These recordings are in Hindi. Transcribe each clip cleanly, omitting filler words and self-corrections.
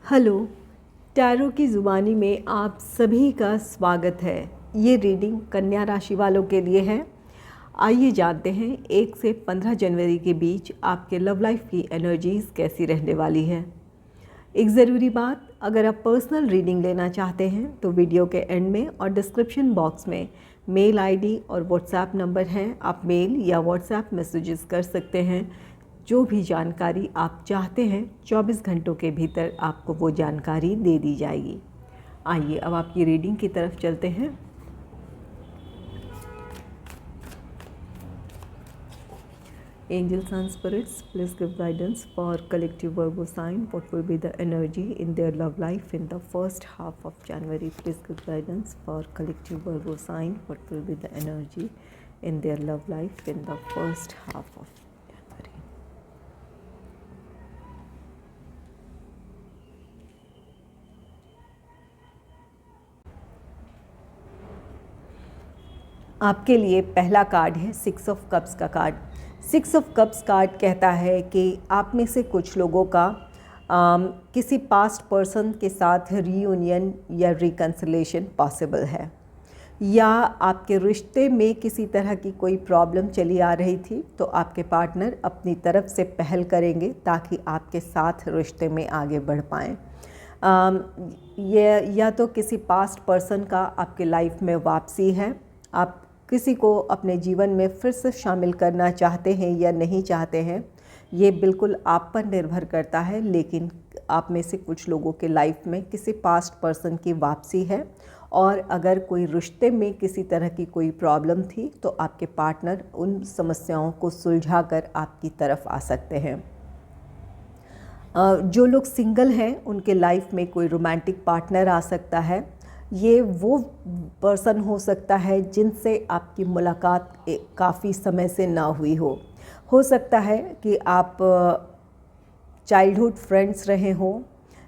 हेलो। टैरो की ज़ुबानी में आप सभी का स्वागत है। ये रीडिंग कन्या राशि वालों के लिए है। आइए जानते हैं 1 से 15 जनवरी के बीच आपके लव लाइफ की एनर्जीज़ कैसी रहने वाली है। एक ज़रूरी बात, अगर आप पर्सनल रीडिंग लेना चाहते हैं तो वीडियो के एंड में और डिस्क्रिप्शन बॉक्स में मेल आईडी और व्हाट्सएप नंबर है। आप मेल या व्हाट्सएप मैसेजेस कर सकते हैं। जो भी जानकारी आप चाहते हैं 24 घंटों के भीतर आपको वो जानकारी दे दी जाएगी। आइए अब आपकी रीडिंग की तरफ चलते हैं। Angels and spirits, please give guidance for collective Virgo sign. What will be the energy in their love life in the first half of January? Please give guidance for collective Virgo sign. What will be the energy in their love life in the first half of January? आपके लिए पहला कार्ड है 6 ऑफ कप्स का कार्ड। 6 ऑफ कप्स कार्ड कहता है कि आप में से कुछ लोगों का किसी पास्ट पर्सन के साथ रीयूनियन या रिकन्सिलेशन पॉसिबल है, या आपके रिश्ते में किसी तरह की कोई प्रॉब्लम चली आ रही थी तो आपके पार्टनर अपनी तरफ से पहल करेंगे ताकि आपके साथ रिश्ते में आगे बढ़ पाएँ। ये या तो किसी पास्ट पर्सन का आपके लाइफ में वापसी है, आप किसी को अपने जीवन में फिर से शामिल करना चाहते हैं या नहीं चाहते हैं, ये बिल्कुल आप पर निर्भर करता है। लेकिन आप में से कुछ लोगों के लाइफ में किसी पास्ट पर्सन की वापसी है, और अगर कोई रिश्ते में किसी तरह की कोई प्रॉब्लम थी तो आपके पार्टनर उन समस्याओं को सुलझा कर आपकी तरफ आ सकते हैं। जो लोग सिंगल हैं उनके लाइफ में कोई रोमांटिक पार्टनर आ सकता है। ये वो पर्सन हो सकता है जिनसे आपकी मुलाकात काफ़ी समय से ना हुई हो सकता है कि आप चाइल्डहुड फ्रेंड्स रहे हों,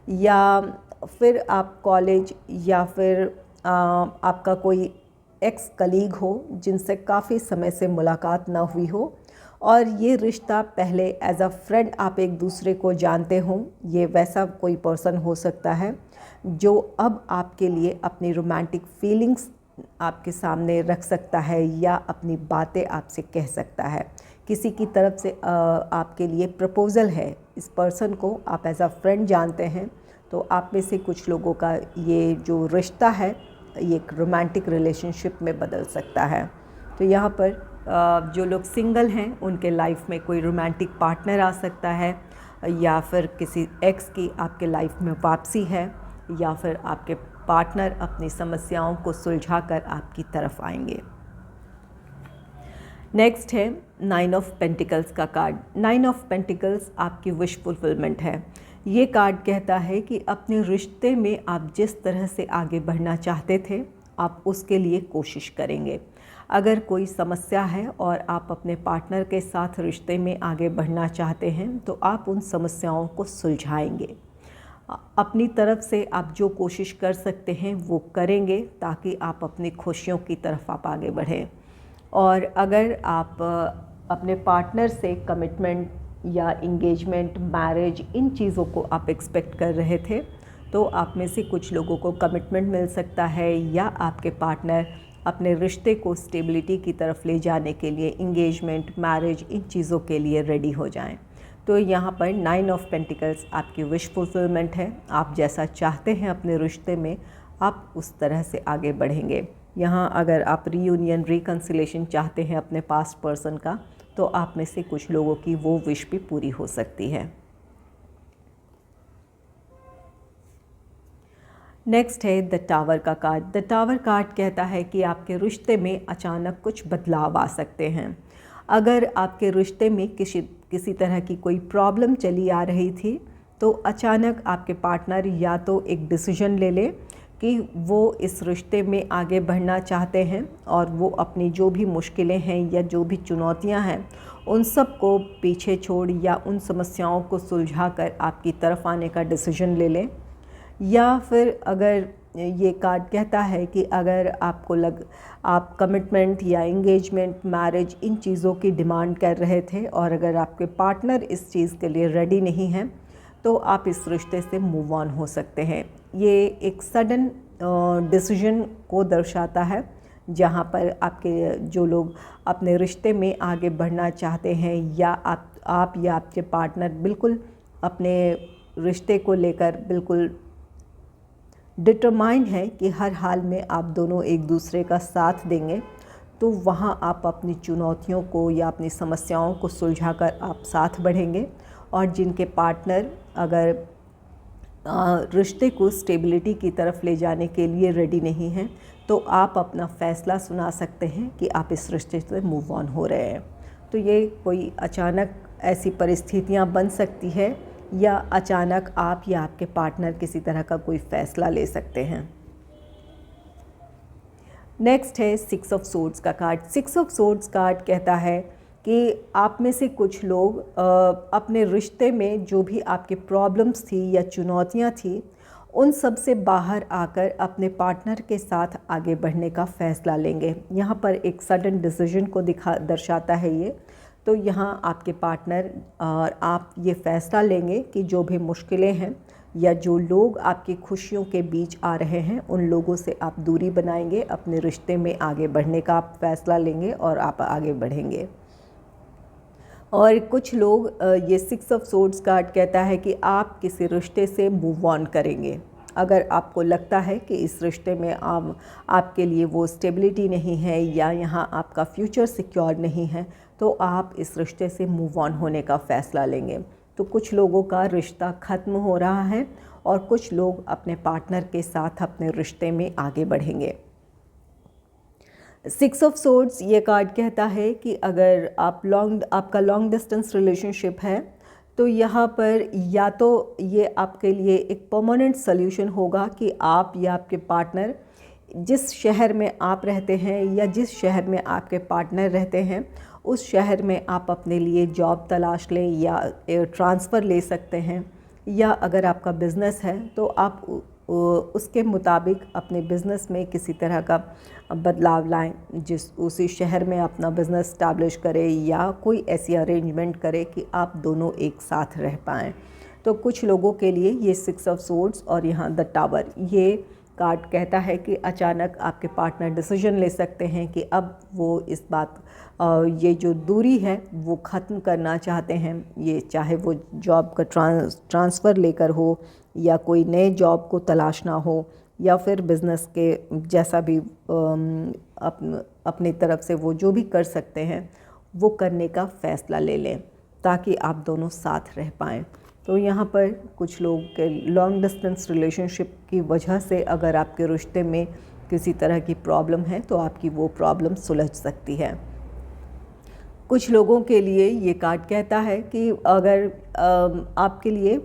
या फिर आप कॉलेज, या फिर आपका कोई एक्स कलीग हो जिनसे काफ़ी समय से मुलाकात ना हुई हो, और ये रिश्ता पहले एज अ फ्रेंड आप एक दूसरे को जानते हों। ये वैसा कोई पर्सन हो सकता है जो अब आपके लिए अपनी रोमांटिक फीलिंग्स आपके सामने रख सकता है या अपनी बातें आपसे कह सकता है। किसी की तरफ से आपके लिए प्रपोज़ल है, इस पर्सन को आप एज अ फ्रेंड जानते हैं, तो आप में से कुछ लोगों का ये जो रिश्ता है ये एक रोमांटिक रिलेशनशिप में बदल सकता है। तो यहाँ पर जो लोग सिंगल हैं उनके लाइफ में कोई रोमांटिक पार्टनर आ सकता है, या फिर किसी एक्स की आपके लाइफ में वापसी है, या फिर आपके पार्टनर अपनी समस्याओं को सुलझाकर आपकी तरफ आएंगे। नेक्स्ट है 9 ऑफ पेंटिकल्स का कार्ड। 9 ऑफ पेंटिकल्स आपकी विश फुलफिलमेंट है। ये कार्ड कहता है कि अपने रिश्ते में आप जिस तरह से आगे बढ़ना चाहते थे आप उसके लिए कोशिश करेंगे। अगर कोई समस्या है और आप अपने पार्टनर के साथ रिश्ते में आगे बढ़ना चाहते हैं तो आप उन समस्याओं को सुलझाएंगे। अपनी तरफ से आप जो कोशिश कर सकते हैं वो करेंगे ताकि आप अपनी खुशियों की तरफ आप आगे बढ़ें। और अगर आप अपने पार्टनर से कमिटमेंट या इंगेजमेंट, मैरिज, इन चीज़ों को आप एक्सपेक्ट कर रहे थे तो आप में से कुछ लोगों को कमिटमेंट मिल सकता है, या आपके पार्टनर अपने रिश्ते को स्टेबिलिटी की तरफ ले जाने के लिए इंगेजमेंट, मैरिज, इन चीज़ों के लिए रेडी हो जाएं। तो यहाँ पर 9 ऑफ पेंटिकल्स आपकी विश फुलफिलमेंट है। आप जैसा चाहते हैं अपने रिश्ते में आप उस तरह से आगे बढ़ेंगे। यहाँ अगर आप रीयूनियन, रिकन्सिलेशन चाहते हैं अपने पास्ट पर्सन का तो आप में से कुछ लोगों की वो विश भी पूरी हो सकती है। नेक्स्ट है द टावर का कार्ड। द टावर कार्ड कहता है कि आपके रिश्ते में अचानक कुछ बदलाव आ सकते हैं। अगर आपके रिश्ते में किसी तरह की कोई प्रॉब्लम चली आ रही थी तो अचानक आपके पार्टनर या तो एक डिसीजन ले ले कि वो इस रिश्ते में आगे बढ़ना चाहते हैं, और वो अपनी जो भी मुश्किलें हैं या जो भी चुनौतियां हैं उन सब को पीछे छोड़ या उन समस्याओं को सुलझाकर आपकी तरफ आने का डिसीजन ले लें। या फिर अगर ये कार्ड कहता है कि अगर आपको आप कमिटमेंट या इंगेजमेंट, मैरिज, इन चीज़ों की डिमांड कर रहे थे और अगर आपके पार्टनर इस चीज़ के लिए रेडी नहीं हैं तो आप इस रिश्ते से मूव ऑन हो सकते हैं। ये एक सडन डिसीजन को दर्शाता है, जहाँ पर आपके जो लोग अपने रिश्ते में आगे बढ़ना चाहते हैं या आप या आपके पार्टनर बिल्कुल अपने रिश्ते को लेकर बिल्कुल डिटरमाइंड है कि हर हाल में आप दोनों एक दूसरे का साथ देंगे, तो वहाँ आप अपनी चुनौतियों को या अपनी समस्याओं को सुलझाकर आप साथ बढ़ेंगे। और जिनके पार्टनर अगर रिश्ते को स्टेबिलिटी की तरफ ले जाने के लिए रेडी नहीं हैं, तो आप अपना फ़ैसला सुना सकते हैं कि आप इस रिश्ते से मूव ऑन हो रहे हैं। तो ये कोई अचानक ऐसी परिस्थितियाँ बन सकती है या अचानक आप या आपके पार्टनर किसी तरह का कोई फ़ैसला ले सकते हैं। नेक्स्ट है 6 ऑफ सोर्ड्स का कार्ड। 6 ऑफ सोर्ड्स कार्ड कहता है कि आप में से कुछ लोग अपने रिश्ते में जो भी आपके प्रॉब्लम्स थी या चुनौतियां थी, उन सब से बाहर आकर अपने पार्टनर के साथ आगे बढ़ने का फ़ैसला लेंगे। यहाँ पर एक सडन डिसीजन को दर्शाता है ये। तो यहाँ आपके पार्टनर और आप ये फ़ैसला लेंगे कि जो भी मुश्किलें हैं या जो लोग आपकी खुशियों के बीच आ रहे हैं, उन लोगों से आप दूरी बनाएंगे, अपने रिश्ते में आगे बढ़ने का आप फ़ैसला लेंगे और आप आगे बढ़ेंगे। और कुछ लोग ये 6 ऑफ सोर्ड्स कार्ड कहता है कि आप किसी रिश्ते से मूव ऑन करेंगे। अगर आपको लगता है कि इस रिश्ते में आपके लिए वो स्टेबिलिटी नहीं है या यहाँ आपका फ्यूचर सिक्योर नहीं है, तो आप इस रिश्ते से मूव ऑन होने का फ़ैसला लेंगे। तो कुछ लोगों का रिश्ता ख़त्म हो रहा है और कुछ लोग अपने पार्टनर के साथ अपने रिश्ते में आगे बढ़ेंगे। 6 ऑफ सोर्ड्स ये कार्ड कहता है कि अगर आपका लॉन्ग डिस्टेंस रिलेशनशिप है, तो यहाँ पर या तो ये आपके लिए एक परमानेंट सल्यूशन होगा कि आप या आपके पार्टनर जिस शहर में आप रहते हैं या जिस शहर में आपके पार्टनर रहते हैं, उस शहर में आप अपने लिए जॉब तलाश लें या ट्रांसफ़र ले सकते हैं। या अगर आपका बिज़नेस है तो आप उसके मुताबिक अपने बिज़नेस में किसी तरह का बदलाव लाएं, उसी शहर में अपना बिज़नेस स्टैब्लिश करें या कोई ऐसी अरेंजमेंट करें कि आप दोनों एक साथ रह पाएँ। तो कुछ लोगों के लिए ये 6 ऑफ सोर्ड्स और यहाँ द टावर ये कार्ड कहता है कि अचानक आपके पार्टनर डिसीजन ले सकते हैं कि अब वो इस बात ये जो दूरी है वो ख़त्म करना चाहते हैं। ये चाहे वो जॉब का ट्रांसफ़र लेकर हो या कोई नए जॉब को तलाशना हो या फिर बिज़नेस के जैसा भी अपनी तरफ से वो जो भी कर सकते हैं वो करने का फ़ैसला ले लें ताकि आप दोनों साथ रह पाएँ। तो यहाँ पर कुछ लोग के लॉन्ग डिस्टेंस रिलेशनशिप की वजह से अगर आपके रिश्ते में किसी तरह की प्रॉब्लम है तो आपकी वो प्रॉब्लम सुलझ सकती है। कुछ लोगों के लिए ये कार्ड कहता है कि अगर आपके लिए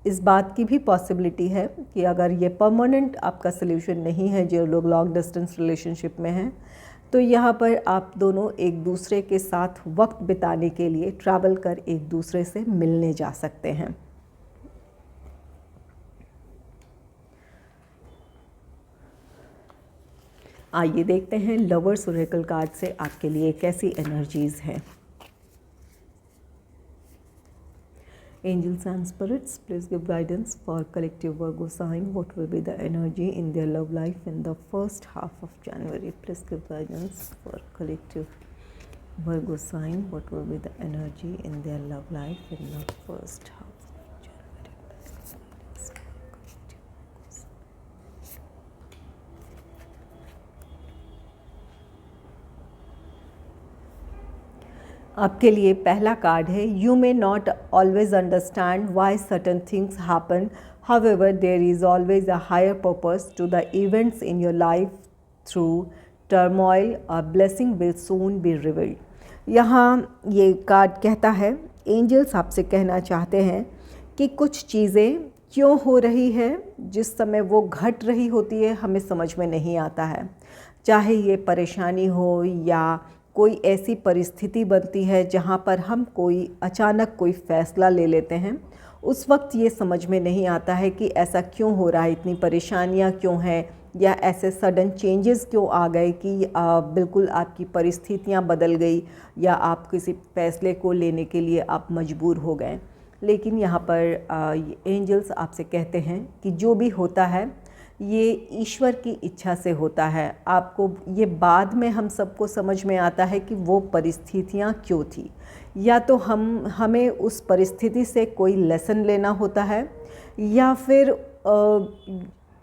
इस बात की भी पॉसिबिलिटी है कि अगर ये परमानेंट आपका सल्यूशन नहीं है, जो लोग लॉन्ग डिस्टेंस रिलेशनशिप में हैं, तो यहाँ पर आप दोनों एक दूसरे के साथ वक्त बिताने के लिए ट्रैवल कर एक दूसरे से मिलने जा सकते हैं। आइए देखते हैं लवर्स ओरेकल कार्ड से आपके लिए कैसी एनर्जीज़ हैं। Angels and spirits, please give guidance for collective Virgo sign. What will be the energy in their love life in the first half of January? Please give guidance for collective Virgo sign. What will be the energy in their love life in the first half of January? आपके लिए पहला कार्ड है you may not always understand why certain things happen, however there is always a higher purpose to the events in your life through turmoil, a blessing will soon be revealed. यहाँ ये कार्ड कहता है एंजल्स आपसे कहना चाहते हैं कि कुछ चीज़ें क्यों हो रही है, जिस समय वो घट रही होती है हमें समझ में नहीं आता है। चाहे ये परेशानी हो या कोई ऐसी परिस्थिति बनती है जहाँ पर हम कोई अचानक कोई फ़ैसला ले लेते हैं, उस वक्त ये समझ में नहीं आता है कि ऐसा क्यों हो रहा है, इतनी परेशानियाँ क्यों हैं या ऐसे सडन चेंजेस क्यों आ गए कि बिल्कुल आपकी परिस्थितियाँ बदल गई या आप किसी फ़ैसले को लेने के लिए आप मजबूर हो गए। लेकिन यहाँ पर एंजल्स आपसे कहते हैं कि जो भी होता है ये ईश्वर की इच्छा से होता है। आपको ये बाद में हम सबको समझ में आता है कि वो परिस्थितियाँ क्यों थी, या तो हमें उस परिस्थिति से कोई लेसन लेना होता है, या फिर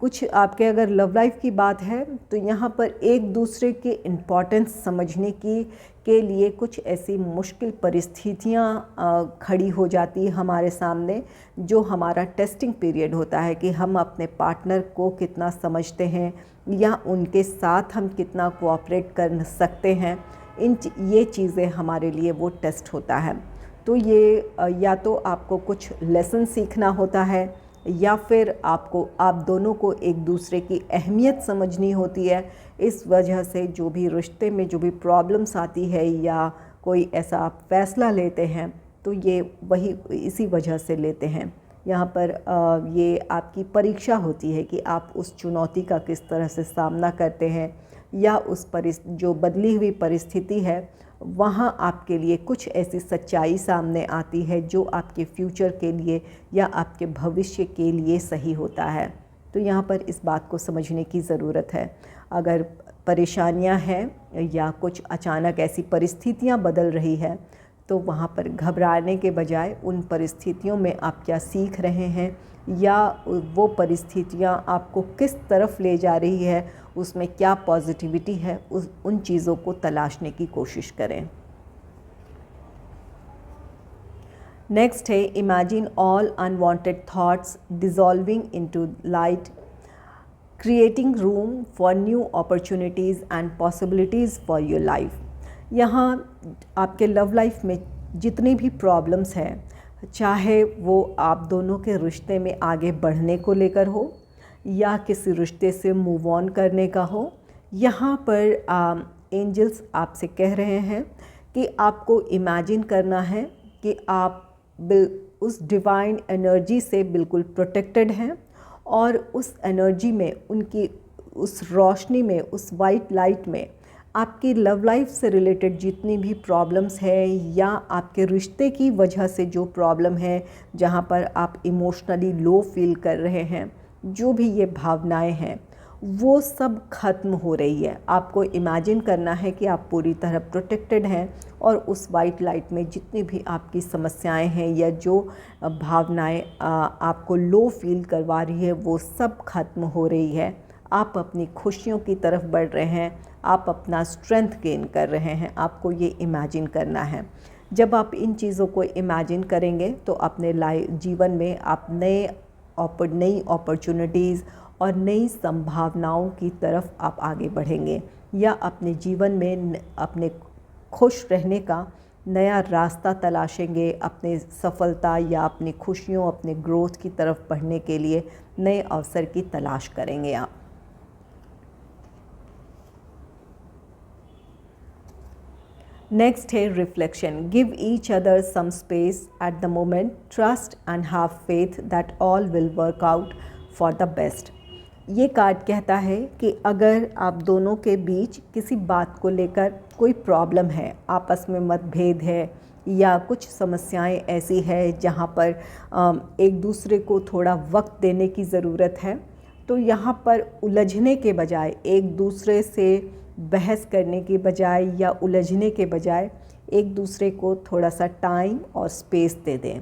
कुछ आपके अगर लव लाइफ की बात है तो यहाँ पर एक दूसरे के इम्पोर्टेंस समझने के लिए कुछ ऐसी मुश्किल परिस्थितियाँ खड़ी हो जाती है हमारे सामने, जो हमारा टेस्टिंग पीरियड होता है कि हम अपने पार्टनर को कितना समझते हैं या उनके साथ हम कितना कोऑपरेट कर सकते हैं। ये चीज़ें हमारे लिए वो टेस्ट होता है। तो ये या तो आपको कुछ लेसन सीखना होता है, या फिर आप दोनों को एक दूसरे की अहमियत समझनी होती है। इस वजह से जो भी रिश्ते में जो भी प्रॉब्लम्स आती है या कोई ऐसा आप फैसला लेते हैं तो ये वही इसी वजह से लेते हैं। यहाँ पर ये आपकी परीक्षा होती है कि आप उस चुनौती का किस तरह से सामना करते हैं, या उस जो बदली हुई परिस्थिति है वहाँ आपके लिए कुछ ऐसी सच्चाई सामने आती है जो आपके फ्यूचर के लिए या आपके भविष्य के लिए सही होता है। तो यहाँ पर इस बात को समझने की ज़रूरत है। अगर परेशानियाँ हैं या कुछ अचानक ऐसी परिस्थितियाँ बदल रही है तो वहाँ पर घबराने के बजाय उन परिस्थितियों में आप क्या सीख रहे हैं, या वो परिस्थितियाँ आपको किस तरफ ले जा रही है, उसमें क्या पॉजिटिविटी है, उन चीज़ों को तलाशने की कोशिश करें। नेक्स्ट है imagine all unwanted thoughts dissolving into light, creating room for new opportunities and possibilities for your life. यहाँ आपके लव लाइफ में जितनी भी प्रॉब्लम्स हैं, चाहे वो आप दोनों के रिश्ते में आगे बढ़ने को लेकर हो या किसी रिश्ते से मूव ऑन करने का हो, यहाँ पर एंजल्स आपसे कह रहे हैं कि आपको इमेजिन करना है कि आप उस डिवाइन एनर्जी से बिल्कुल प्रोटेक्टेड हैं, और उस एनर्जी में, उनकी उस रोशनी में, उस वाइट लाइट में आपकी लव लाइफ से रिलेटेड जितनी भी प्रॉब्लम्स है या आपके रिश्ते की वजह से जो प्रॉब्लम है, जहाँ पर आप इमोशनली लो फील कर रहे हैं, जो भी ये भावनाएं हैं वो सब ख़त्म हो रही है। आपको इमेजिन करना है कि आप पूरी तरह प्रोटेक्टेड हैं और उस वाइट लाइट में जितनी भी आपकी समस्याएं हैं या जो भावनाएं आपको लो फील करवा रही है वो सब ख़त्म हो रही है। आप अपनी खुशियों की तरफ बढ़ रहे हैं, आप अपना स्ट्रेंथ गेन कर रहे हैं। आपको ये इमेजिन करना है। जब आप इन चीज़ों को इमेजिन करेंगे तो अपने जीवन में आप नई अपॉर्चुनिटीज़ और नई संभावनाओं की तरफ आप आगे बढ़ेंगे, या अपने जीवन में अपने खुश रहने का नया रास्ता तलाशेंगे। अपने सफलता या अपनी खुशियों, अपने ग्रोथ की तरफ बढ़ने के लिए नए अवसर की तलाश करेंगे आप। नेक्स्ट है reflection. Give each other some space at the moment, trust and have faith that all will work out for the best. ये कार्ड कहता है कि अगर आप दोनों के बीच किसी बात को लेकर कोई प्रॉब्लम है, आपस में मतभेद है या कुछ समस्याएं ऐसी है जहां पर एक दूसरे को थोड़ा वक्त देने की ज़रूरत है, तो यहाँ पर उलझने के बजाय, एक दूसरे से बहस करने के बजाय या उलझने के बजाय एक दूसरे को थोड़ा सा टाइम और स्पेस दे दें,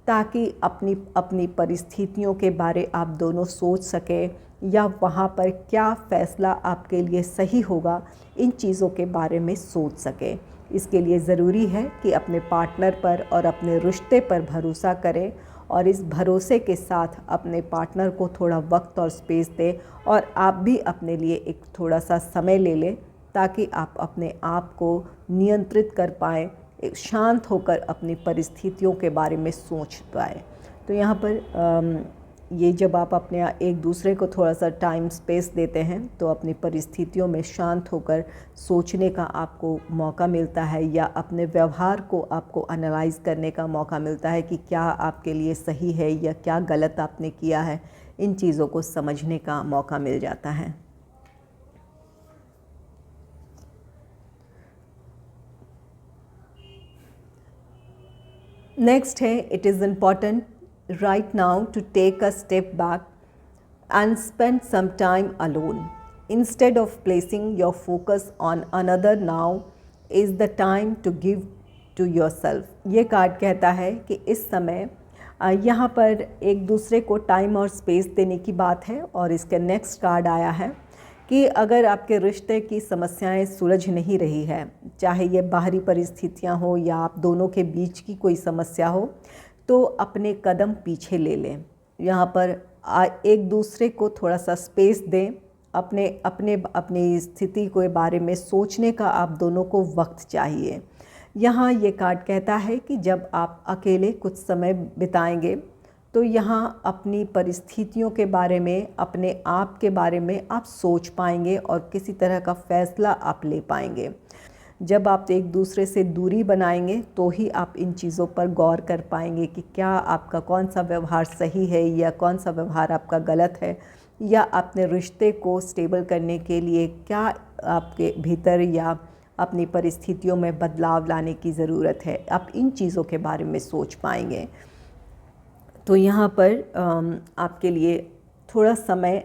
ताकि अपनी परिस्थितियों के बारे आप दोनों सोच सकें, या वहाँ पर क्या फ़ैसला आपके लिए सही होगा, इन चीज़ों के बारे में सोच सकें। इसके लिए ज़रूरी है कि अपने पार्टनर पर और अपने रिश्ते पर भरोसा करें, और इस भरोसे के साथ अपने पार्टनर को थोड़ा वक्त और स्पेस दें, और आप भी अपने लिए एक थोड़ा सा समय ले लें, ताकि आप अपने आप को नियंत्रित कर पाएँ, एक शांत होकर अपनी परिस्थितियों के बारे में सोच पाएँ। तो यहाँ पर ये जब आप अपने एक दूसरे को थोड़ा सा टाइम स्पेस देते हैं तो अपनी परिस्थितियों में शांत होकर सोचने का आपको मौका मिलता है, या अपने व्यवहार को आपको एनालाइज करने का मौका मिलता है कि क्या आपके लिए सही है या क्या गलत आपने किया है। इन चीज़ों को समझने का मौका मिल जाता है। नेक्स्ट है, it is important right now to take a step back and spend some time alone. Instead of placing your focus on another, now is the time to give to yourself. ये कार्ड कहता है कि इस समय यहाँ पर एक दूसरे को टाइम और स्पेस देने की बात है। और इसके नेक्स्ट कार्ड आया है कि अगर आपके रिश्ते की समस्याएं सुलझ नहीं रही है, चाहे ये बाहरी परिस्थितियाँ हो या आप दोनों के बीच की कोई समस्या हो, तो अपने कदम पीछे ले लें। यहाँ पर एक दूसरे को थोड़ा सा स्पेस दें, अपनी स्थिति के बारे में सोचने का आप दोनों को वक्त चाहिए। यहाँ ये कार्ड कहता है कि जब आप अकेले कुछ समय बिताएंगे तो यहाँ अपनी परिस्थितियों के बारे में, अपने आप के बारे में आप सोच पाएंगे और किसी तरह का फ़ैसला आप ले पाएंगे। जब आप एक दूसरे से दूरी बनाएंगे तो ही आप इन चीज़ों पर गौर कर पाएंगे कि क्या आपका कौन सा व्यवहार सही है या कौन सा व्यवहार आपका गलत है, या अपने रिश्ते को स्टेबल करने के लिए क्या आपके भीतर या अपनी परिस्थितियों में बदलाव लाने की ज़रूरत है। आप इन चीज़ों के बारे में सोच पाएंगे। तो यहाँ पर आपके लिए थोड़ा समय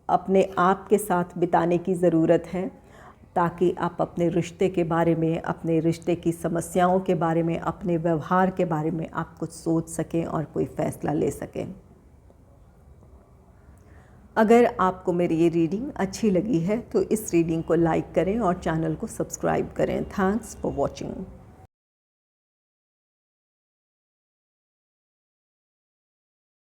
अपने आप के साथ बिताने की ज़रूरत है, ताकि आप अपने रिश्ते के बारे में, अपने रिश्ते की समस्याओं के बारे में, अपने व्यवहार के बारे में आप कुछ सोच सकें और कोई फ़ैसला ले सकें। अगर आपको मेरी ये रीडिंग अच्छी लगी है तो इस रीडिंग को लाइक करें और चैनल को सब्सक्राइब करें। Thanks for watching.